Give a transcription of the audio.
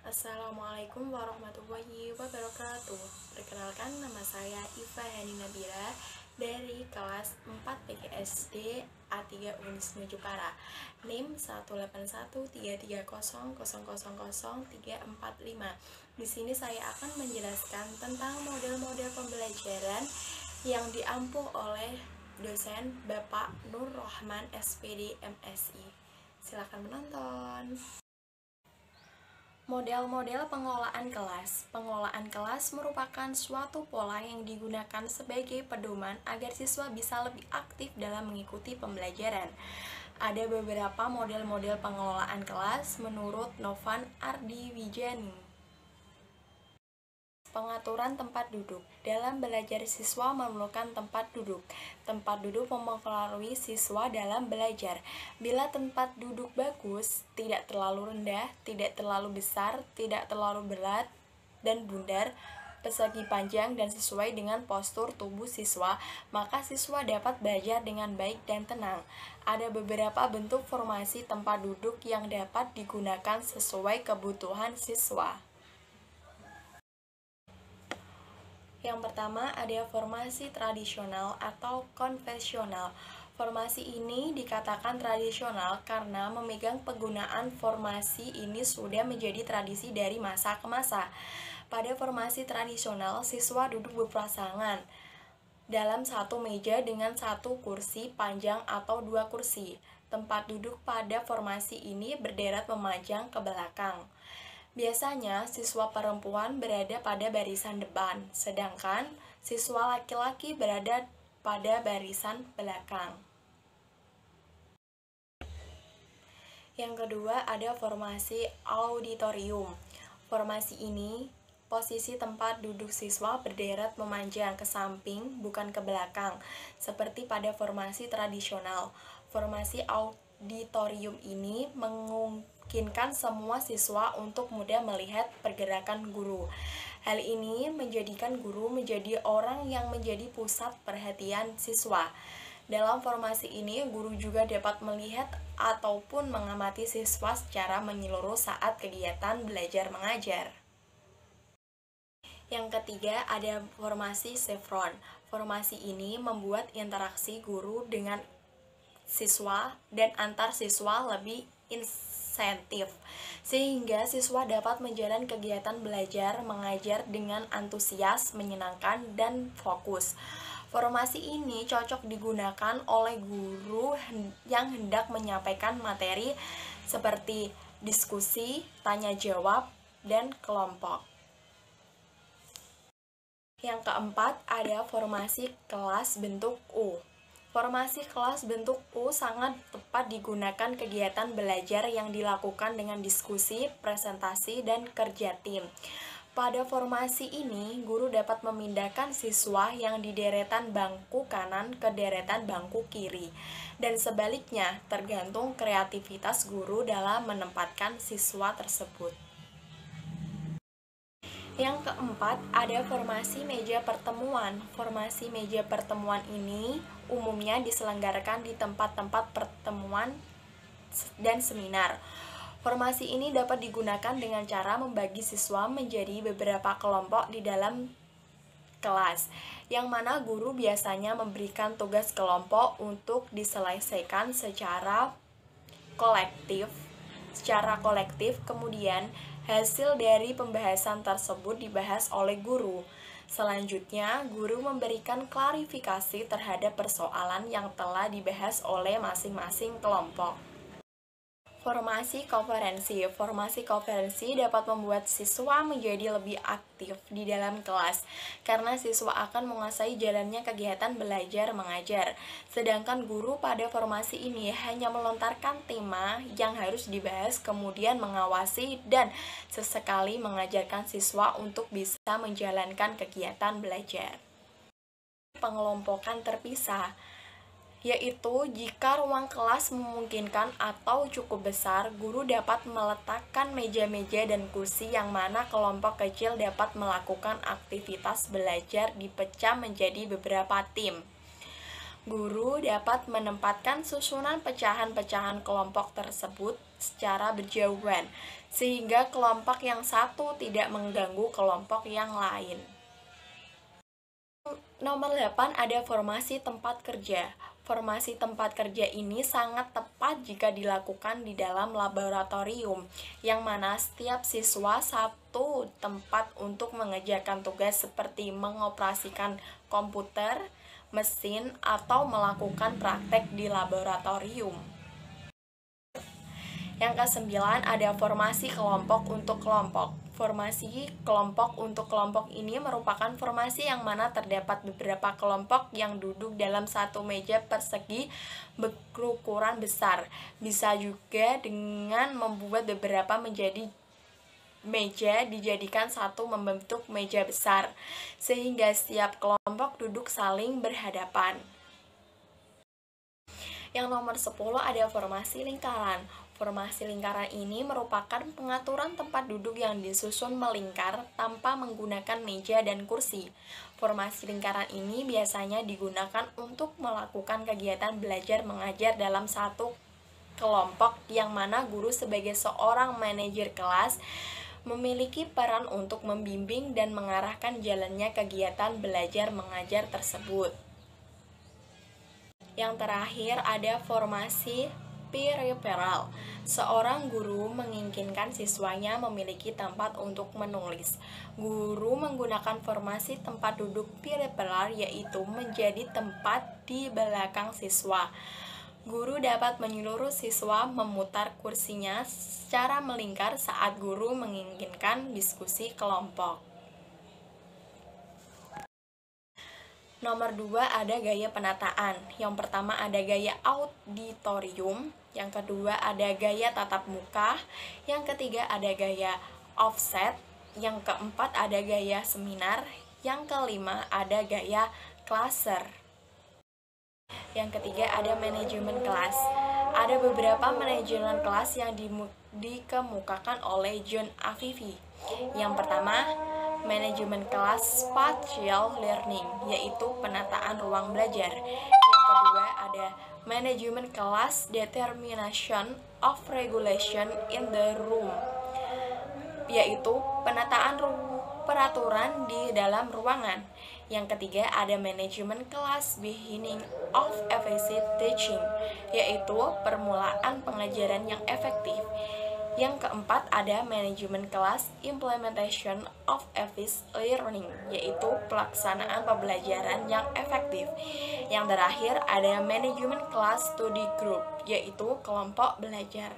Assalamualaikum warahmatullahi wabarakatuh. Perkenalkan, nama saya Iva Hani Nabila dari kelas 4 PGSD A3 Unisnu Jepara. NIM 1813300000345. Di sini saya akan menjelaskan tentang model-model pembelajaran yang diampu oleh dosen Bapak Nur Rohman SPD MSI. Silakan menonton. Model-model pengelolaan kelas. Pengelolaan kelas merupakan suatu pola yang digunakan sebagai pedoman agar siswa bisa lebih aktif dalam mengikuti pembelajaran. Ada beberapa model-model pengelolaan kelas menurut Novan Ardiwijani. Pengaturan tempat duduk. Dalam belajar siswa memerlukan tempat duduk. Tempat duduk mempengaruhi siswa dalam belajar. Bila tempat duduk bagus, tidak terlalu rendah, tidak terlalu besar, tidak terlalu berat dan bundar, persegi panjang dan sesuai dengan postur tubuh siswa, maka siswa dapat belajar dengan baik dan tenang. Ada beberapa bentuk formasi tempat duduk yang dapat digunakan sesuai kebutuhan siswa. Yang pertama ada formasi tradisional atau konvensional. Formasi ini dikatakan tradisional karena memegang penggunaan formasi ini sudah menjadi tradisi dari masa ke masa. Pada formasi tradisional, siswa duduk berpasangan dalam satu meja dengan satu kursi panjang atau dua kursi. Tempat duduk pada formasi ini berderet memanjang ke belakang. Biasanya, siswa perempuan berada pada barisan depan, sedangkan siswa laki-laki berada pada barisan belakang. Yang kedua, ada formasi auditorium. Formasi ini, posisi tempat duduk siswa berderet memanjang ke samping, bukan ke belakang, seperti pada formasi tradisional. Formasi auditorium ini memungkinkan semua siswa untuk mudah melihat pergerakan guru. Hal ini menjadikan guru menjadi orang yang menjadi pusat perhatian siswa. Dalam formasi ini, guru juga dapat melihat ataupun mengamati siswa secara menyeluruh saat kegiatan belajar mengajar. Yang ketiga, ada formasi chevron. Formasi ini membuat interaksi guru dengan siswa dan antar siswa lebih insentif, sehingga siswa dapat menjalani kegiatan belajar mengajar dengan antusias, menyenangkan, dan fokus. Formasi ini cocok digunakan oleh guru yang hendak menyampaikan materi seperti diskusi, tanya jawab, dan kelompok. Yang keempat, ada formasi kelas bentuk U. Formasi kelas bentuk U sangat tepat digunakan kegiatan belajar yang dilakukan dengan diskusi, presentasi, dan kerja tim. Pada formasi ini, guru dapat memindahkan siswa yang di deretan bangku kanan ke deretan bangku kiri, dan sebaliknya, tergantung kreativitas guru dalam menempatkan siswa tersebut. Yang keempat, ada formasi meja pertemuan. Formasi meja pertemuan ini umumnya diselenggarakan di tempat-tempat pertemuan dan seminar. Formasi ini dapat digunakan dengan cara membagi siswa menjadi beberapa kelompok di dalam kelas, yang mana guru biasanya memberikan tugas kelompok untuk diselesaikan secara kolektif. Kemudian hasil dari pembahasan tersebut dibahas oleh guru. Selanjutnya, guru memberikan klarifikasi terhadap persoalan yang telah dibahas oleh masing-masing kelompok. Formasi konferensi. Formasi konferensi dapat membuat siswa menjadi lebih aktif di dalam kelas, karena siswa akan menguasai jalannya kegiatan belajar mengajar. Sedangkan guru pada formasi ini hanya melontarkan tema yang harus dibahas, kemudian mengawasi dan sesekali mengajarkan siswa untuk bisa menjalankan kegiatan belajar. Pengelompokan terpisah, yaitu jika ruang kelas memungkinkan atau cukup besar, guru dapat meletakkan meja-meja dan kursi yang mana kelompok kecil dapat melakukan aktivitas belajar dipecah menjadi beberapa tim. Guru dapat menempatkan susunan pecahan-pecahan kelompok tersebut secara berjauhan, sehingga kelompok yang satu tidak mengganggu kelompok yang lain. Nomor 8 ada formasi tempat kerja. Formasi tempat kerja ini sangat tepat jika dilakukan di dalam laboratorium, yang mana setiap siswa satu tempat untuk mengerjakan tugas seperti mengoperasikan komputer, mesin, atau melakukan praktek di laboratorium. Yang kesembilan ada formasi kelompok untuk kelompok. Formasi kelompok untuk kelompok ini merupakan formasi yang mana terdapat beberapa kelompok yang duduk dalam satu meja persegi berukuran besar. Bisa juga dengan membuat beberapa menjadi meja dijadikan satu membentuk meja besar, sehingga setiap kelompok duduk saling berhadapan. Yang nomor 10 ada formasi lingkaran. Formasi lingkaran ini merupakan pengaturan tempat duduk yang disusun melingkar tanpa menggunakan meja dan kursi. Formasi lingkaran ini biasanya digunakan untuk melakukan kegiatan belajar mengajar dalam satu kelompok, yang mana guru sebagai seorang manajer kelas memiliki peran untuk membimbing dan mengarahkan jalannya kegiatan belajar mengajar tersebut. Yang terakhir ada formasi peripheral. Seorang guru menginginkan siswanya memiliki tempat untuk menulis. Guru menggunakan formasi tempat duduk peripheral, yaitu menjadi tempat di belakang siswa. Guru dapat menyuruh siswa memutar kursinya secara melingkar saat guru menginginkan diskusi kelompok. Nomor 2 ada gaya penataan. Yang pertama ada gaya auditorium, yang kedua ada gaya tatap muka, yang ketiga ada gaya offset, yang keempat ada gaya seminar, yang kelima ada gaya cluster. Yang ketiga ada manajemen kelas. Ada beberapa manajemen kelas yang dikemukakan oleh John Avivi. Yang pertama, manajemen kelas spatial learning, yaitu penataan ruang belajar. Yang kedua ada manajemen kelas determination of regulation in the room, yaitu penataan peraturan di dalam ruangan. Yang ketiga ada manajemen kelas beginning of effective teaching, yaitu permulaan pengajaran yang efektif. Yang keempat ada manajemen kelas implementation of effective learning, yaitu pelaksanaan pembelajaran yang efektif. Yang terakhir ada manajemen kelas study group, yaitu kelompok belajar.